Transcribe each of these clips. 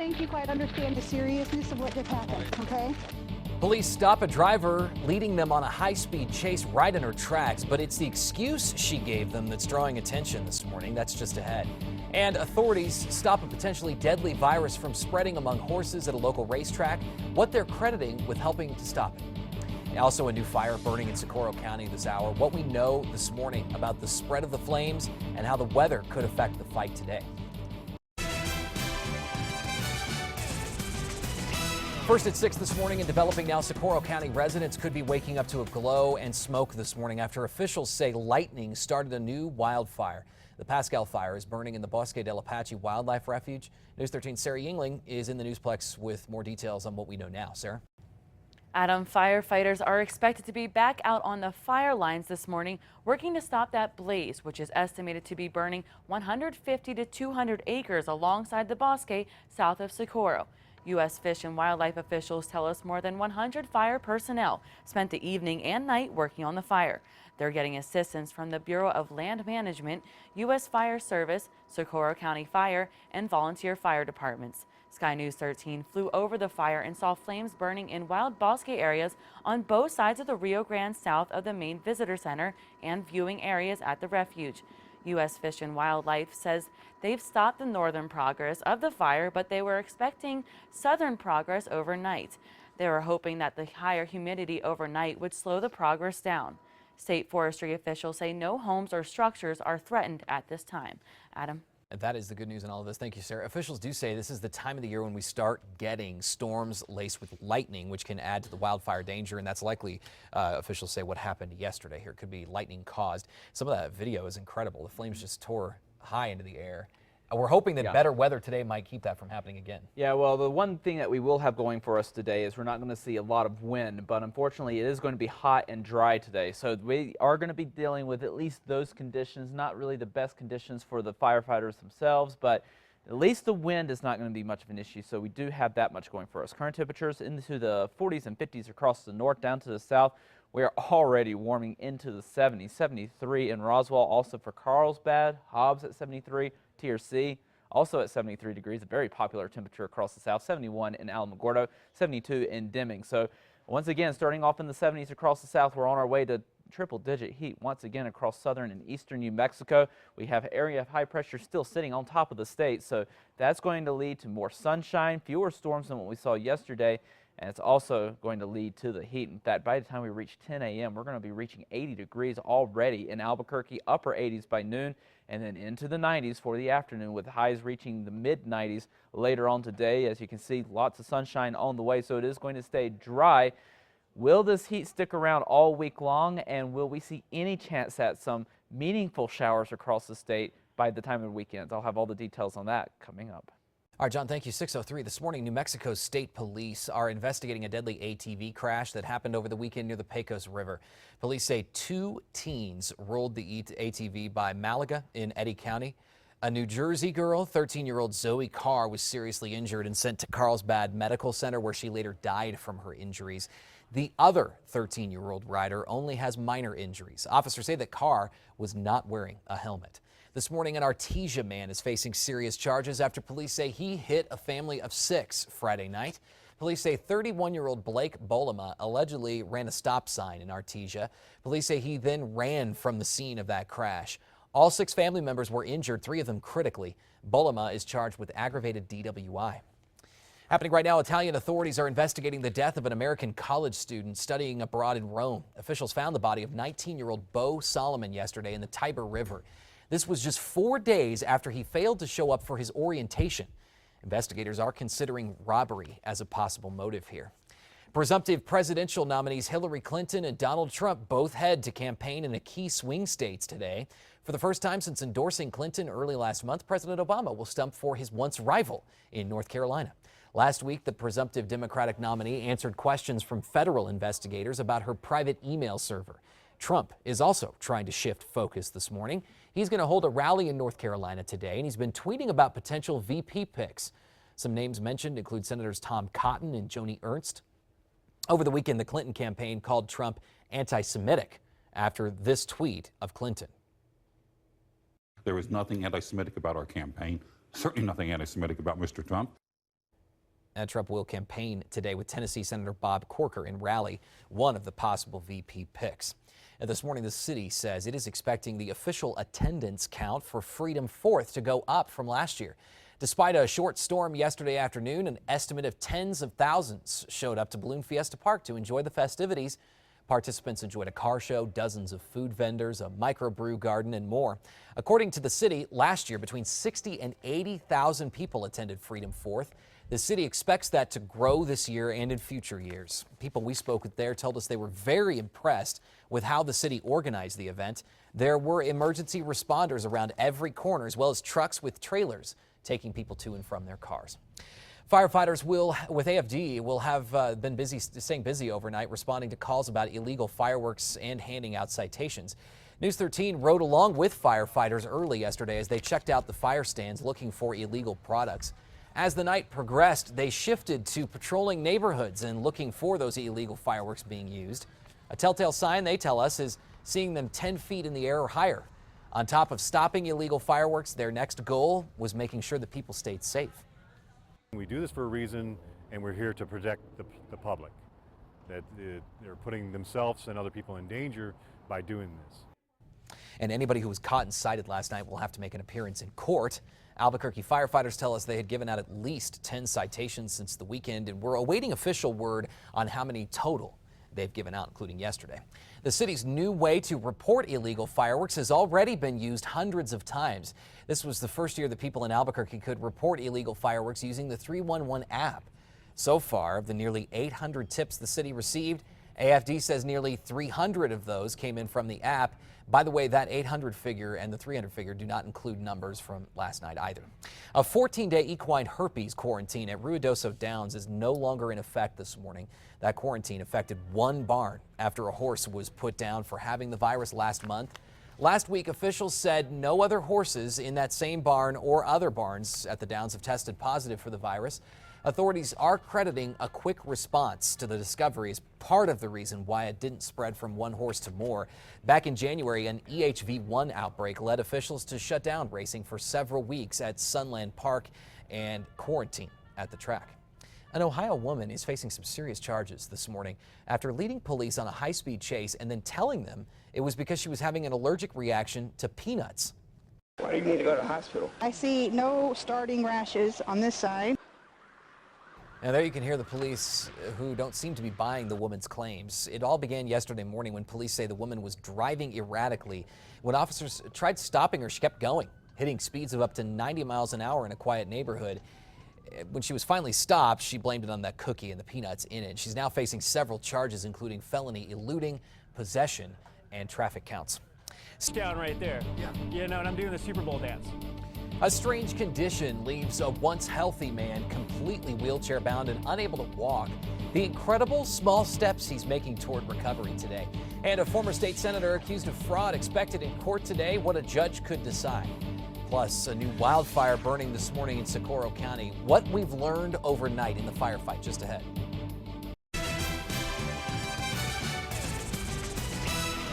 think you quite understand the seriousness of what just happened, okay? Police stop a driver, leading them on a high-speed chase right in her tracks, but it's the excuse she gave them that's drawing attention this morning. That's just ahead. And authorities stop a potentially deadly virus from spreading among horses at a local racetrack, what they're crediting with helping to stop it. Also, a new fire burning in Socorro County this hour. What we know this morning about the spread of the flames and how the weather could affect the fight today. First at 6 this morning and developing now, Socorro County residents could be waking up to a glow and smoke this morning after officials say lightning started a new wildfire. The Pascal fire is burning in the Bosque del Apache Wildlife Refuge. News 13's Sarah Yingling is in the Newsplex with more details on what we know now. Sarah? Adam, firefighters are expected to be back out on the fire lines this morning, working to stop that blaze, which is estimated to be burning 150 to 200 acres alongside the Bosque south of Socorro. U.S. Fish and Wildlife officials tell us more than 100 fire personnel spent the evening and night working on the fire. They're getting assistance from the Bureau of Land Management, U.S. Fire Service, Socorro County Fire, and volunteer fire departments. Sky News 13 flew over the fire and saw flames burning in wild bosque areas on both sides of the Rio Grande south of the main visitor center and viewing areas at the refuge. U.S. Fish and Wildlife says they've stopped the northern progress of the fire, but they were expecting southern progress overnight. They were hoping that the higher humidity overnight would slow the progress down. State forestry officials say no homes or structures are threatened at this time. Adam? That is the good news in all of this. Thank you, Sarah. Officials do say this is the time of the year when we start getting storms laced with lightning, which can add to the wildfire danger, and that's likely, officials say, what happened yesterday here. It could be lightning caused. Some of that video is incredible. The flames just tore high into the air. We're hoping that better weather today might keep that from happening again. Yeah, well, the one thing that we will have going for us today is we're not going to see a lot of wind, but unfortunately it is going to be hot and dry today. So we are going to be dealing with at least those conditions, not really the best conditions for the firefighters themselves, but at least the wind is not going to be much of an issue. So we do have that much going for us. Current temperatures into the 40s and 50s across the north down to the south. We are already warming into the 70s, 73 in Roswell, also for Carlsbad, Hobbs at 73, TRC also at 73 degrees, a very popular temperature across the south, 71 in Alamogordo, 72 in Deming. So once again, starting off in the 70s across the south, we're on our way to triple-digit heat once again across southern and eastern New Mexico. We have area of high pressure still sitting on top of the state, so that's going to lead to more sunshine, fewer storms than what we saw yesterday. And it's also going to lead to the heat. In fact, by the time we reach 10 a.m., we're going to be reaching 80 degrees already in Albuquerque, upper 80s by noon, and then into the 90s for the afternoon, with highs reaching the mid-90s later on today. As you can see, lots of sunshine on the way, so it is going to stay dry. Will this heat stick around all week long, and will we see any chance at some meaningful showers across the state by the time of the weekends? I'll have all the details on that coming up. All right, John, thank you. 6:03 this morning, New Mexico State Police are investigating a deadly ATV crash that happened over the weekend near the Pecos River. Police say 2 teens rolled the ATV by Malaga in Eddy County. A New Jersey girl, 13-year-old Zoe Carr, was seriously injured and sent to Carlsbad Medical Center, where she later died from her injuries. The other 13-year-old rider only has minor injuries. Officers say that Carr was not wearing a helmet. This morning, an Artesia man is facing serious charges after police say he hit a family of 6 Friday night. Police say 31-year-old Blake Bolema allegedly ran a stop sign in Artesia. Police say he then ran from the scene of that crash. All 6 family members were injured, 3 of them critically. Bolema is charged with aggravated DWI. Happening right now, Italian authorities are investigating the death of an American college student studying abroad in Rome. Officials found the body of 19-year-old Bo Solomon yesterday in the Tiber River. This was just 4 days after he failed to show up for his orientation. Investigators are considering robbery as a possible motive here. Presumptive presidential nominees Hillary Clinton and Donald Trump both head to campaign in the key swing states today. For the first time since endorsing Clinton early last month, President Obama will stump for his once rival in North Carolina. Last week, the presumptive Democratic nominee answered questions from federal investigators about her private email server. Trump is also trying to shift focus this morning. He's going to hold a rally in North Carolina today, and he's been tweeting about potential VP picks. Some names mentioned include Senators Tom Cotton and Joni Ernst. Over the weekend, the Clinton campaign called Trump anti-Semitic after this tweet of Clinton. There was nothing anti-Semitic about our campaign, certainly nothing anti-Semitic about Mr. Trump. Trump will campaign today with Tennessee Senator Bob Corker in Raleigh, one of the possible VP picks. And this morning, the city says it is expecting the official attendance count for Freedom 4th to go up from last year. Despite a short storm yesterday afternoon, an estimate of tens of thousands showed up to Balloon Fiesta Park to enjoy the festivities. Participants enjoyed a car show, dozens of food vendors, a microbrew garden, and more. According to the city, last year, between 60 and 80,000 people attended Freedom 4th. The city expects that to grow this year and in future years. People we spoke with there told us they were very impressed with how the city organized the event. There were emergency responders around every corner, as well as trucks with trailers taking people to and from their cars. Firefighters with AFD will have been staying busy overnight, responding to calls about illegal fireworks and handing out citations. News 13 rode along with firefighters early yesterday as they checked out the fire stands looking for illegal products. As the night progressed, they shifted to patrolling neighborhoods and looking for those illegal fireworks being used. A telltale sign, they tell us, is seeing them 10 feet in the air or higher. On top of stopping illegal fireworks, their next goal was making sure that people stayed safe. We do this for a reason, and we're here to protect the public. That they're putting themselves and other people in danger by doing this. And anybody who was caught and cited last night will have to make an appearance in court. Albuquerque firefighters tell us they had given out at least 10 citations since the weekend, and we're awaiting official word on how many total they've given out, including yesterday. The city's new way to report illegal fireworks has already been used hundreds of times. This was the first year that people in Albuquerque could report illegal fireworks using the 311 app. So far, of the nearly 800 tips the city received, AFD says nearly 300 of those came in from the app. By the way, that 800 figure and the 300 figure do not include numbers from last night either. A 14-day equine herpes quarantine at Ruidoso Downs is no longer in effect this morning. That quarantine affected one barn after a horse was put down for having the virus last month. Last week, officials said no other horses in that same barn or other barns at the Downs have tested positive for the virus. Authorities are crediting a quick response to the discovery as part of the reason why it didn't spread from one horse to more. Back in January, an EHV1 outbreak led officials to shut down racing for several weeks at Sunland Park and quarantine at the track. An Ohio woman is facing some serious charges this morning after leading police on a high-speed chase and then telling them it was because she was having an allergic reaction to peanuts. Why do you need to go to the hospital? I see no starting rashes on this side. Now there you can hear the police who don't seem to be buying the woman's claims. It all began yesterday morning when police say the woman was driving erratically. When officers tried stopping her, she kept going, hitting speeds of up to 90 miles an hour in a quiet neighborhood. When she was finally stopped, she blamed it on that cookie and the peanuts in it. She's now facing several charges, including felony eluding, possession, and traffic counts. Down right there. Yeah. You know, and I'm doing the Super Bowl dance. A strange condition leaves a once healthy man completely wheelchair bound and unable to walk. The incredible small steps he's making toward recovery today. And a former state senator accused of fraud expected in court today, what a judge could decide. Plus, a new wildfire burning this morning in Socorro County. What we've learned overnight in the firefight, just ahead.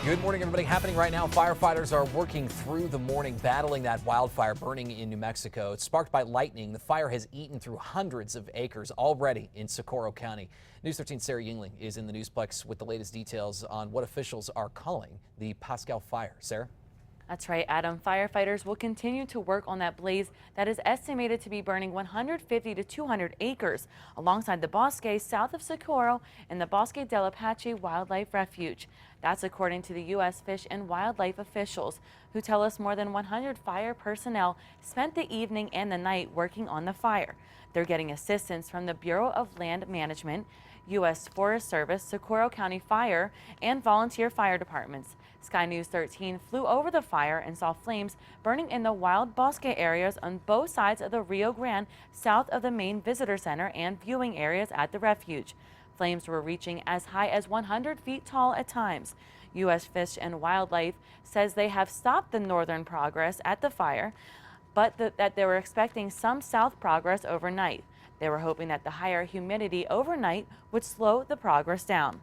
Good morning, everybody. Happening right now, firefighters are working through the morning, battling that wildfire burning in New Mexico. It's sparked by lightning. The fire has eaten through hundreds of acres already in Socorro County. News 13's Sarah Yingling is in the Newsplex with the latest details on what officials are calling the Pascal fire. Sarah? That's right, Adam. Firefighters will continue to work on that blaze that is estimated to be burning 150 to 200 acres alongside the Bosque south of Socorro and the Bosque del Apache Wildlife Refuge. That's according to the U.S. Fish and Wildlife officials, who tell us more than 100 fire personnel spent the evening and the night working on the fire. They're getting assistance from the Bureau of Land Management, U.S. Forest Service, Socorro County Fire, and volunteer fire departments. Sky News 13 flew over the fire and saw flames burning in the wild bosque areas on both sides of the Rio Grande, south of the main visitor center and viewing areas at the refuge. Flames were reaching as high as 100 feet tall at times. U.S. Fish and Wildlife says they have stopped the northern progress at the fire, but that they were expecting some south progress overnight. They were hoping that the higher humidity overnight would slow the progress down.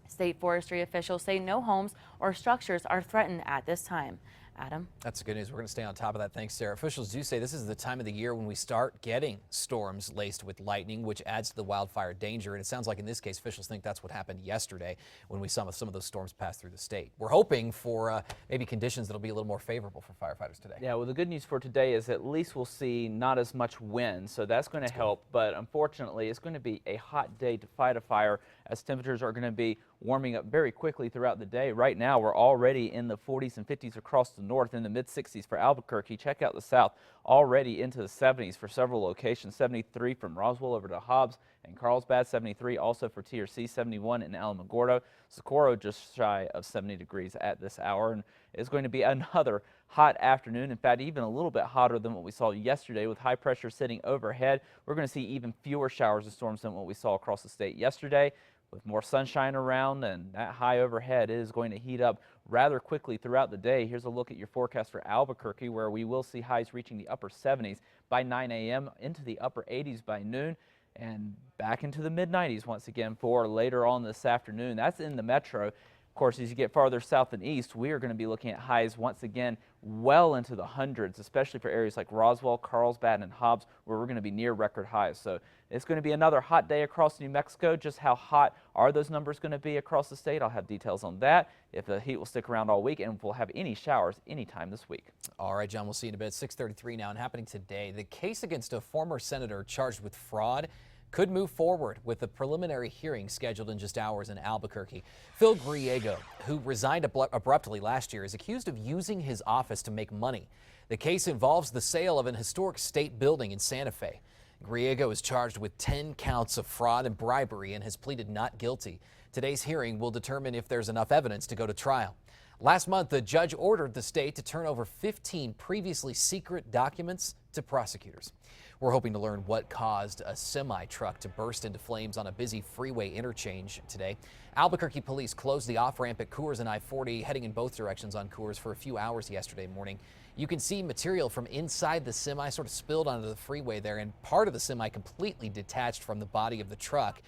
State forestry officials say no homes or structures are threatened at this time. Adam? That's good news. We're going to stay on top of that. Thanks, Sarah. Officials do say this is the time of the year when we start getting storms laced with lightning, which adds to the wildfire danger. And it sounds like in this case, officials think that's what happened yesterday when we saw some of those storms pass through the state. We're hoping for maybe conditions that'll be a little more favorable for firefighters today. Yeah, well, the good news for today is at least we'll see not as much wind, so that's going to help. But unfortunately, it's going to be a hot day to fight a fire as temperatures are going to be warming up very quickly throughout the day. Right now, we're already in the 40s and 50s across the north, in the mid-60s for Albuquerque. Check out the south, already into the 70s for several locations. 73 from Roswell over to Hobbs and Carlsbad, 73 also for TRC, 71 in Alamogordo. Socorro just shy of 70 degrees at this hour, and it's going to be another hot afternoon. In fact, even a little bit hotter than what we saw yesterday with high pressure sitting overhead. We're going to see even fewer showers and storms than what we saw across the state yesterday. With more sunshine around and that high overhead, it is going to heat up rather quickly throughout the day. Here's a look at your forecast for Albuquerque, where we will see highs reaching the upper 70s by 9 a.m. into the upper 80s by noon, and back into the mid-90s once again for later on this afternoon. That's in the metro. Of course, as you get farther south and east, we are going to be looking at highs once again well into the hundreds, especially for areas like Roswell, Carlsbad, and Hobbs, where we're going to be near record highs. So it's going to be another hot day across New Mexico. Just how hot are those numbers going to be across the state? I'll have details on that, if the heat will stick around all week, and we'll have any showers anytime this week. All right, John, we'll see you in a bit. 6:33 now, and happening today, the case against a former senator charged with fraud could move forward with a preliminary hearing scheduled in just hours in Albuquerque. Phil Griego, who resigned abruptly last year, is accused of using his office to make money. The case involves the sale of an historic state building in Santa Fe. Griego is charged with 10 counts of fraud and bribery and has pleaded not guilty. Today's hearing will determine if there's enough evidence to go to trial. Last month, the judge ordered the state to turn over 15 previously secret documents to prosecutors. We're hoping to learn what caused a semi-truck to burst into flames on a busy freeway interchange today. Albuquerque police closed the off-ramp at Coors and I-40, heading in both directions on Coors for a few hours yesterday morning. You can see material from inside the semi sort of spilled onto the freeway there, and part of the semi completely detached from the body of the truck.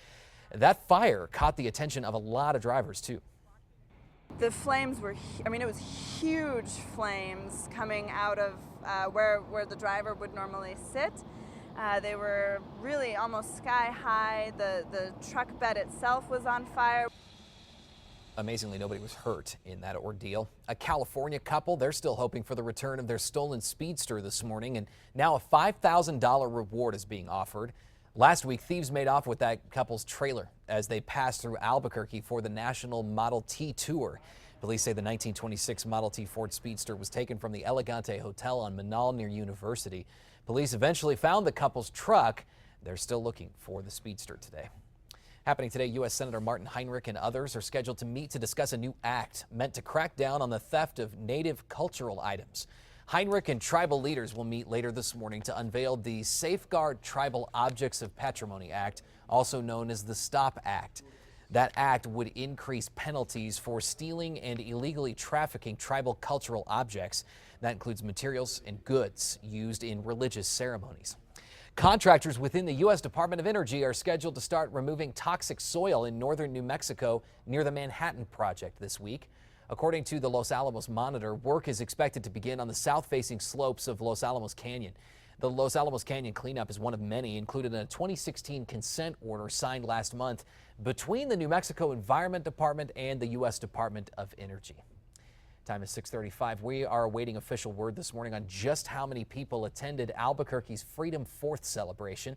That fire caught the attention of a lot of drivers, too. The flames were, it was huge flames coming out of where the driver would normally sit. They were really almost sky high. The truck bed itself was on fire. Amazingly, nobody was hurt in that ordeal. A California couple, they're still hoping for the return of their stolen speedster this morning, and now a $5,000 reward is being offered. Last week, thieves made off with that couple's trailer as they passed through Albuquerque for the National Model T Tour. Police say the 1926 Model T Ford Speedster was taken from the Elegante Hotel on Manal near University. Police eventually found the couple's truck. They're still looking for the Speedster today. Happening today, U.S. Senator Martin Heinrich and others are scheduled to meet to discuss a new act meant to crack down on the theft of native cultural items. Heinrich and tribal leaders will meet later this morning to unveil the Safeguard Tribal Objects of Patrimony Act, also known as the STOP Act. That act would increase penalties for stealing and illegally trafficking tribal cultural objects. That includes materials and goods used in religious ceremonies. Contractors within the U.S. Department of Energy are scheduled to start removing toxic soil in northern New Mexico near the Manhattan Project this week. According to the Los Alamos Monitor, work is expected to begin on the south-facing slopes of Los Alamos Canyon. The Los Alamos Canyon cleanup is one of many included in a 2016 consent order signed last month between the New Mexico Environment Department and the U.S. Department of Energy. Time is 6:35. We are awaiting official word this morning on just how many people attended Albuquerque's Freedom 4th celebration.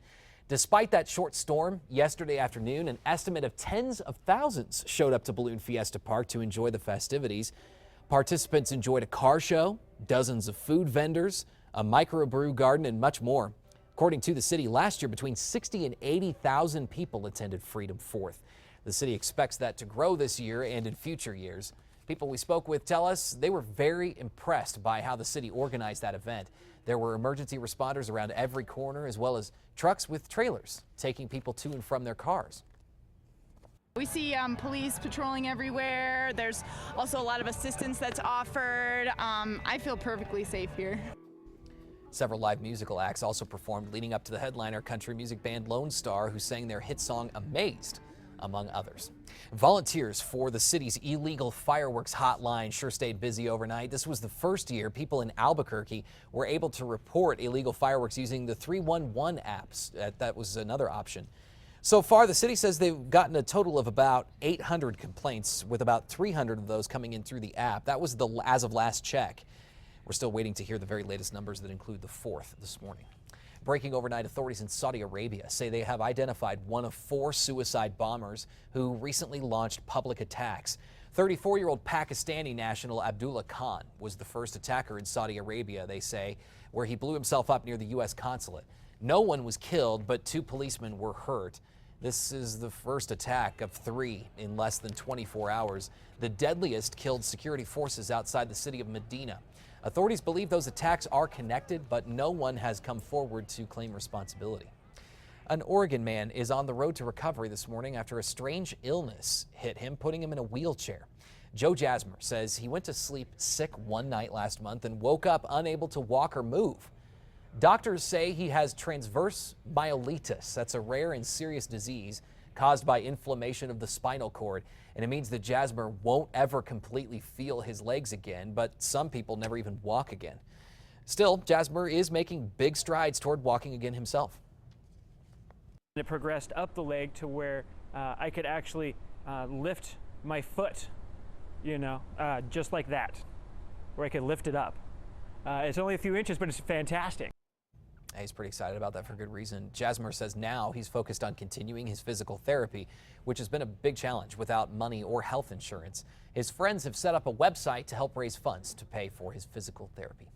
Despite that short storm yesterday afternoon, an estimate of tens of thousands showed up to Balloon Fiesta Park to enjoy the festivities. Participants enjoyed a car show, dozens of food vendors, a microbrew garden, and much more. According to the city, last year between 60 and 80,000 people attended Freedom 4th. The city expects that to grow this year and in future years. People we spoke with tell us they were very impressed by how the city organized that event. There were emergency responders around every corner, as well as trucks with trailers taking people to and from their cars. We see police patrolling everywhere. There's also a lot of assistance that's offered. I feel perfectly safe here. Several live musical acts also performed leading up to the headliner, country music band Lone Star, who sang their hit song Amazed. among others. Volunteers for the city's illegal fireworks hotline sure stayed busy overnight. This was the first year people in Albuquerque were able to report illegal fireworks using the 311 apps. That was another option. So far, the city says they've gotten a total of about 800 complaints, with about 300 of those coming in through the app. That was as of last check. We're still waiting to hear the very latest numbers that include the 4th this morning. Breaking overnight, authorities in Saudi Arabia say they have identified one of 4 suicide bombers who recently launched public attacks. 34-year-old Pakistani national Abdullah Khan was the first attacker in Saudi Arabia, they say, where he blew himself up near the U.S. consulate. No one was killed, but 2 policemen were hurt. This is the first attack of 3 in less than 24 hours. The deadliest killed security forces outside the city of Medina. Authorities believe those attacks are connected, but no one has come forward to claim responsibility. An Oregon man is on the road to recovery this morning after a strange illness hit him, putting him in a wheelchair. Joe Jasmer says he went to sleep sick one night last month and woke up unable to walk or move. Doctors say he has transverse myelitis. That's a rare and serious disease caused by inflammation of the spinal cord, and it means that Jasmer won't ever completely feel his legs again, but some people never even walk again. Still, Jasmer is making big strides toward walking again himself. It progressed up the leg to where I could actually lift my foot, just like that, where I could lift it up. It's only a few inches, but it's fantastic. He's pretty excited about that for good reason. Jasmer says now he's focused on continuing his physical therapy, which has been a big challenge without money or health insurance. His friends have set up a website to help raise funds to pay for his physical therapy.